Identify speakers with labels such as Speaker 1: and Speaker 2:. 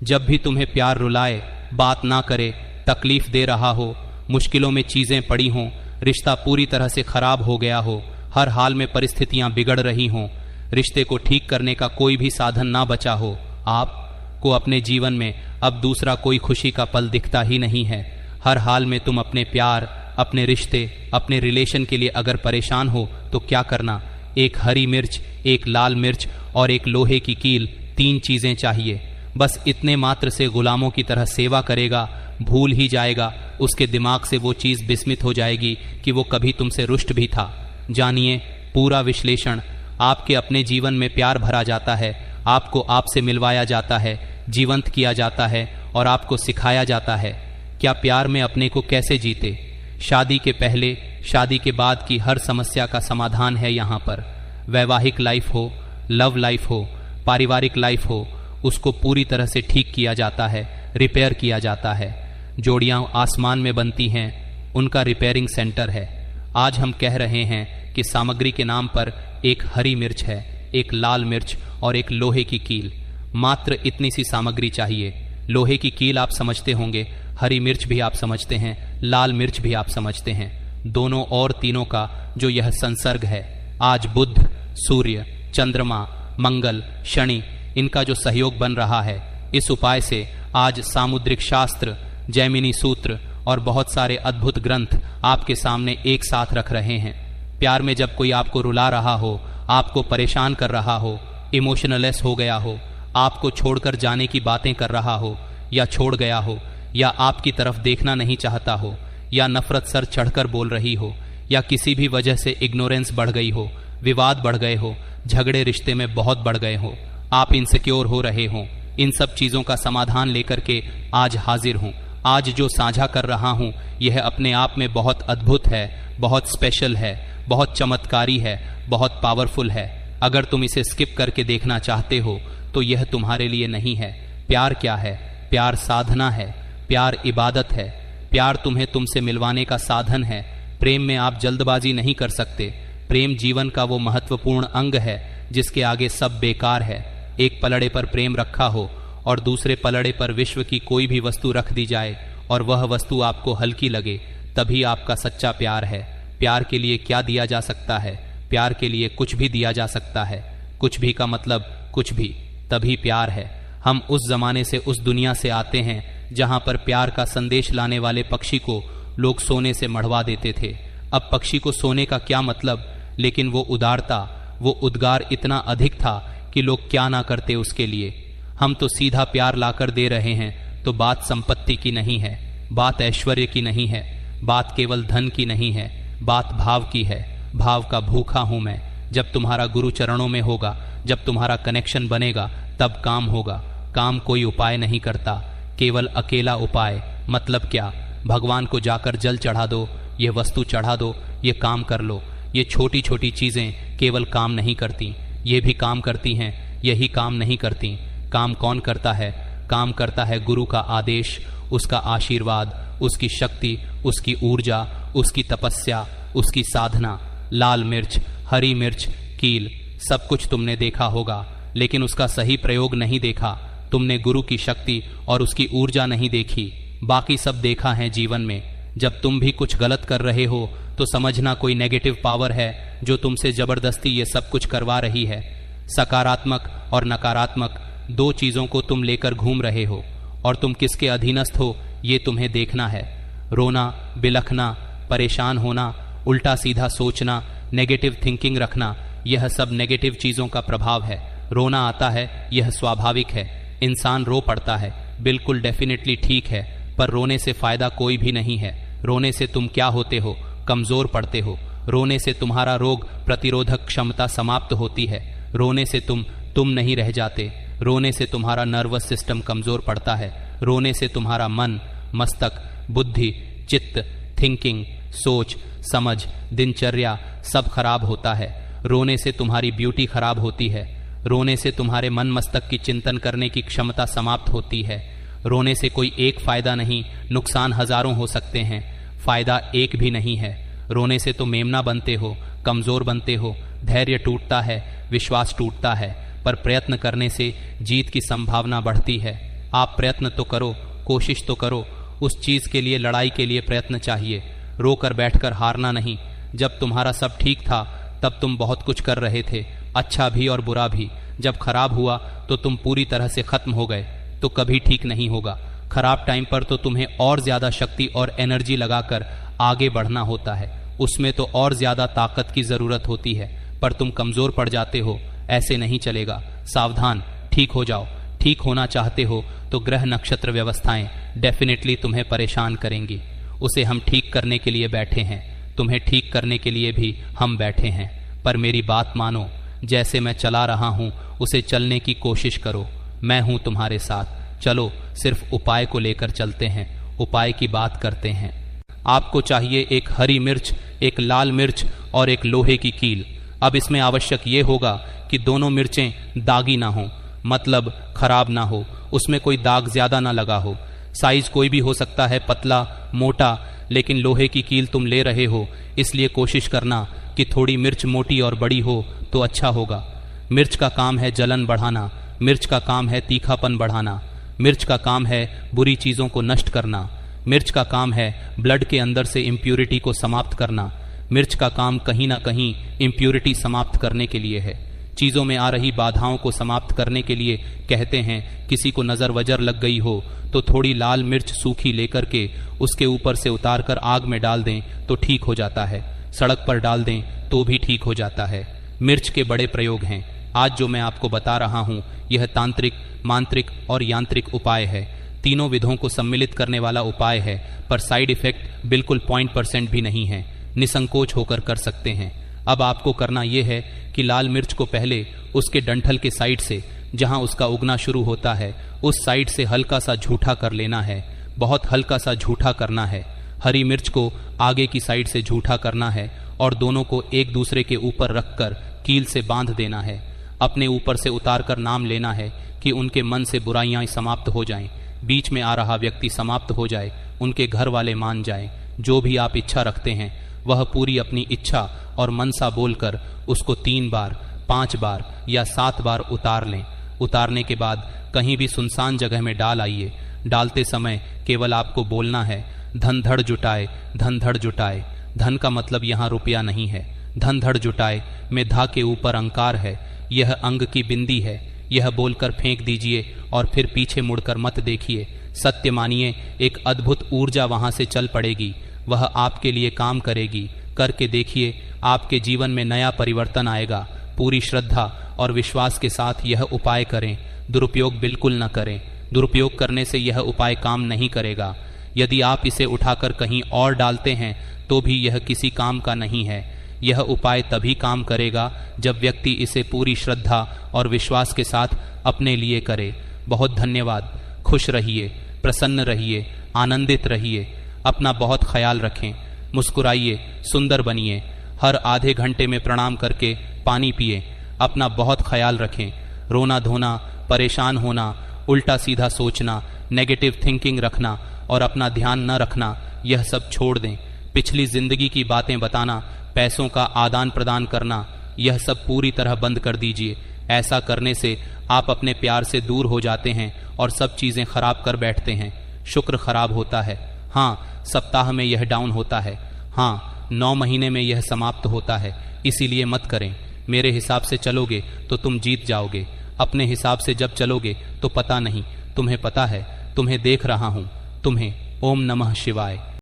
Speaker 1: जब भी तुम्हें प्यार रुलाए, बात ना करे, तकलीफ दे रहा हो, मुश्किलों में चीजें पड़ी हों, रिश्ता पूरी तरह से खराब हो गया हो, हर हाल में परिस्थितियां बिगड़ रही हों, रिश्ते को ठीक करने का कोई भी साधन ना बचा हो, आपको अपने जीवन में अब दूसरा कोई खुशी का पल दिखता ही नहीं है। हर हाल में तुम अपने प्यार, अपने रिश्ते, अपने रिलेशन के लिए अगर परेशान हो तो क्या करना, एक हरी मिर्च, एक लाल मिर्च और एक लोहे की कील, 3 चीजें चाहिए। बस इतने मात्र से गुलामों की तरह सेवा करेगा, भूल ही जाएगा, उसके दिमाग से वो चीज विस्मित हो जाएगी कि वो कभी तुमसे रुष्ट भी था। जानिए पूरा विश्लेषण। आपके अपने जीवन में प्यार भरा जाता है, आपको आपसे मिलवाया जाता है, जीवंत किया जाता है और आपको सिखाया जाता है क्या प्यार में अपने को कैसे जीते। शादी के पहले, शादी के बाद की हर समस्या का समाधान है यहाँ पर। वैवाहिक लाइफ हो, लव लाइफ हो, पारिवारिक लाइफ हो, उसको पूरी तरह से ठीक किया जाता है, रिपेयर किया जाता है। जोड़ियां आसमान में बनती हैं, उनका रिपेयरिंग सेंटर है। आज हम कह रहे हैं कि सामग्री के नाम पर एक हरी मिर्च है, एक लाल मिर्च और एक लोहे की कील। मात्र इतनी सी सामग्री चाहिए। लोहे की कील आप समझते होंगे, हरी मिर्च भी आप समझते हैं, लाल मिर्च भी आप समझते हैं। दोनों और तीनों का जो यह संसर्ग है, आज बुध, सूर्य, चंद्रमा, मंगल, शनि, इनका जो सहयोग बन रहा है, इस उपाय से आज सामुद्रिक शास्त्र, जैमिनी सूत्र और बहुत सारे अद्भुत ग्रंथ आपके सामने एक साथ रख रहे हैं। प्यार में जब कोई आपको रुला रहा हो, आपको परेशान कर रहा हो, इमोशनलेस हो गया हो, आपको छोड़कर जाने की बातें कर रहा हो या छोड़ गया हो, या आपकी तरफ देखना नहीं चाहता हो, या नफरत सर चढ़कर बोल रही हो, या किसी भी वजह से इग्नोरेंस बढ़ गई हो, विवाद बढ़ गए हो, झगड़े रिश्ते में बहुत बढ़ गए हो, आप इनसिक्योर हो रहे हो, इन सब चीजों का समाधान लेकर के आज हाजिर हूं। आज जो साझा कर रहा हूं यह अपने आप में बहुत अद्भुत है, बहुत स्पेशल है, बहुत चमत्कारी है, बहुत पावरफुल है। अगर तुम इसे स्किप करके देखना चाहते हो तो यह तुम्हारे लिए नहीं है। प्यार क्या है? प्यार साधना है, प्यार इबादत है, प्यार तुम्हें तुमसे मिलवाने का साधन है। प्रेम में आप जल्दबाजी नहीं कर सकते। प्रेम जीवन का वो महत्वपूर्ण अंग है जिसके आगे सब बेकार है। एक पलड़े पर प्रेम रखा हो और दूसरे पलड़े पर विश्व की कोई भी वस्तु रख दी जाए और वह वस्तु आपको हल्की लगे, तभी आपका सच्चा प्यार है। प्यार के लिए क्या दिया जा सकता है? प्यार के लिए कुछ भी दिया जा सकता है। कुछ भी का मतलब कुछ भी, तभी प्यार है। हम उस जमाने से, उस दुनिया से आते हैं जहां पर प्यार का संदेश लाने वाले पक्षी को लोग सोने से मढ़वा देते थे। अब पक्षी को सोने का क्या मतलब, लेकिन वो उदारता, वो उद्गार इतना अधिक था कि लोग क्या ना करते उसके लिए। हम तो सीधा प्यार लाकर दे रहे हैं। तो बात संपत्ति की नहीं है, बात ऐश्वर्य की नहीं है, बात केवल धन की नहीं है, बात भाव की है। भाव का भूखा हूं मैं। जब तुम्हारा गुरु चरणों में होगा, जब तुम्हारा कनेक्शन बनेगा, तब काम होगा। काम कोई उपाय नहीं करता, केवल अकेला उपाय। मतलब क्या? भगवान को जाकर जल चढ़ा दो, ये वस्तु चढ़ा दो, ये काम कर लो। ये छोटी छोटी चीजें केवल काम नहीं करती, ये भी काम करती हैं, यही काम नहीं करती। काम कौन करता है? काम करता है गुरु का आदेश, उसका आशीर्वाद, उसकी शक्ति, उसकी ऊर्जा, उसकी तपस्या, उसकी साधना। लाल मिर्च, हरी मिर्च, कील, सब कुछ तुमने देखा होगा, लेकिन उसका सही प्रयोग नहीं देखा। तुमने गुरु की शक्ति और उसकी ऊर्जा नहीं देखी, बाकी सब देखा है जीवन में। जब तुम भी कुछ गलत कर रहे हो तो समझना कोई नेगेटिव पावर है जो तुमसे जबरदस्ती ये सब कुछ करवा रही है। सकारात्मक और नकारात्मक दो चीजों को तुम लेकर घूम रहे हो और तुम किसके अधीनस्थ हो ये तुम्हें देखना है। रोना, बिलखना, परेशान होना, उल्टा सीधा सोचना, नेगेटिव थिंकिंग रखना, यह सब नेगेटिव चीजों का प्रभाव है। रोना आता है, यह स्वाभाविक है, इंसान रो पड़ता है, बिल्कुल डेफिनेटली ठीक है, पर रोने से फायदा कोई भी नहीं है। रोने से तुम क्या होते हो? कमजोर पड़ते हो। रोने से तुम्हारा रोग प्रतिरोधक क्षमता समाप्त होती है। रोने से तुम नहीं रह जाते। रोने से तुम्हारा नर्वस सिस्टम कमजोर पड़ता है। रोने से तुम्हारा मन, मस्तक, बुद्धि, चित्त, थिंकिंग, सोच, समझ, दिनचर्या सब खराब होता है। रोने से तुम्हारी ब्यूटी खराब होती है। रोने से तुम्हारे मन मस्तक की चिंतन करने की क्षमता समाप्त होती है। रोने से कोई एक फायदा नहीं, नुकसान हजारों हो सकते हैं, फायदा एक भी नहीं है। रोने से तो मेमना बनते हो, कमजोर बनते हो, धैर्य टूटता है, विश्वास टूटता है, पर प्रयत्न करने से जीत की संभावना बढ़ती है। आप प्रयत्न तो करो, कोशिश तो करो। उस चीज के लिए, लड़ाई के लिए प्रयत्न चाहिए। रोकर बैठकर हारना नहीं। जब तुम्हारा सब ठीक था तब तुम बहुत कुछ कर रहे थे, अच्छा भी और बुरा भी। जब खराब हुआ तो तुम पूरी तरह से खत्म हो गए, तो कभी ठीक नहीं होगा। खराब टाइम पर तो तुम्हें और ज्यादा शक्ति और एनर्जी लगाकर आगे बढ़ना होता है, उसमें तो और ज्यादा ताकत की जरूरत होती है, पर तुम कमजोर पड़ जाते हो। ऐसे नहीं चलेगा, सावधान, ठीक हो जाओ। ठीक होना चाहते हो तो ग्रह नक्षत्र व्यवस्थाएं डेफिनेटली तुम्हें परेशान करेंगी। उसे हम ठीक करने के लिए बैठे हैं, तुम्हें ठीक करने के लिए भी हम बैठे हैं। पर मेरी बात मानो, जैसे मैं चला रहा हूं उसे चलने की कोशिश करो। मैं हूं तुम्हारे साथ। चलो, सिर्फ उपाय को लेकर चलते हैं, उपाय की बात करते हैं। आपको चाहिए एक हरी मिर्च, एक लाल मिर्च और एक लोहे की कील। अब इसमें आवश्यक ये होगा कि दोनों मिर्चें दागी ना हो, मतलब खराब ना हो, उसमें कोई दाग ज्यादा ना लगा हो। साइज कोई भी हो सकता है, पतला मोटा, लेकिन लोहे की कील तुम ले रहे हो, इसलिए कोशिश करना कि थोड़ी मिर्च मोटी और बड़ी हो तो अच्छा होगा। मिर्च का काम है जलन बढ़ाना, मिर्च का काम है तीखापन बढ़ाना, मिर्च का काम है बुरी चीजों को नष्ट करना, मिर्च का काम है ब्लड के अंदर से इम्प्यूरिटी को समाप्त करना। मिर्च का काम कहीं ना कहीं इम्प्यूरिटी समाप्त करने के लिए है, चीजों में आ रही बाधाओं को समाप्त करने के लिए। कहते हैं किसी को नजर वजर लग गई हो तो थोड़ी लाल मिर्च सूखी लेकर के उसके ऊपर से उतार कर आग में डाल दें तो ठीक हो जाता है, सड़क पर डाल दें तो भी ठीक हो जाता है। मिर्च के बड़े प्रयोग हैं। आज जो मैं आपको बता रहा हूँ यह तांत्रिक, मांत्रिक और यांत्रिक उपाय है। तीनों विधों को सम्मिलित करने वाला उपाय है, पर साइड इफेक्ट बिल्कुल 0% भी नहीं है। निसंकोच होकर कर सकते हैं। अब आपको करना यह है कि लाल मिर्च को पहले उसके डंठल के साइड से, जहां उसका उगना शुरू होता है, उस साइड से हल्का सा झूठा कर लेना है, बहुत हल्का सा झूठा करना है। हरी मिर्च को आगे की साइड से झूठा करना है और दोनों को एक दूसरे के ऊपर रखकर कील से बांध देना है। अपने ऊपर से उतार कर नाम लेना है कि उनके मन से बुराइयां समाप्त हो जाएं, बीच में आ रहा व्यक्ति समाप्त हो जाए, उनके घर वाले मान जाएं। जो भी आप इच्छा रखते हैं वह पूरी अपनी इच्छा और मनसा बोलकर उसको 3 बार, 5 बार या 7 बार उतार लें। उतारने के बाद कहीं भी सुनसान जगह में डाल आइए। डालते समय केवल आपको बोलना है, धन धड़ जुटाए, धन धड़ जुटाए। धन का मतलब यहाँ रुपया नहीं है। धन धड़ जुटाए में धा के ऊपर अंकार है, यह अंग की बिंदी है। यह बोलकर फेंक दीजिए और फिर पीछे मुड़कर मत देखिए। सत्य मानिए, एक अद्भुत ऊर्जा वहां से चल पड़ेगी, वह आपके लिए काम करेगी। करके देखिए, आपके जीवन में नया परिवर्तन आएगा। पूरी श्रद्धा और विश्वास के साथ यह उपाय करें, दुरुपयोग बिल्कुल न करें। दुरुपयोग करने से यह उपाय काम नहीं करेगा। यदि आप इसे उठाकर कहीं और डालते हैं तो भी यह किसी काम का नहीं है। यह उपाय तभी काम करेगा जब व्यक्ति इसे पूरी श्रद्धा और विश्वास के साथ अपने लिए करे। बहुत धन्यवाद। खुश रहिए, प्रसन्न रहिए, आनंदित रहिए। अपना बहुत ख्याल रखें, मुस्कुराइए, सुंदर बनिए। हर आधे घंटे में प्रणाम करके पानी पिए। अपना बहुत ख्याल रखें। रोना धोना, परेशान होना, उल्टा सीधा सोचना, नेगेटिव थिंकिंग रखना और अपना ध्यान न रखना, यह सब छोड़ दें। पिछली जिंदगी की बातें बताना, पैसों का आदान प्रदान करना, यह सब पूरी तरह बंद कर दीजिए। ऐसा करने से आप अपने प्यार से दूर हो जाते हैं और सब चीजें खराब कर बैठते हैं। शुक्र खराब होता है, हाँ, सप्ताह में यह डाउन होता है, हाँ, 9 महीने में यह समाप्त होता है। इसीलिए मत करें। मेरे हिसाब से चलोगे तो तुम जीत जाओगे। अपने हिसाब से जब चलोगे तो पता नहीं। तुम्हें पता है, तुम्हें देख रहा हूं, तुम्हें। ओम नमः शिवाय।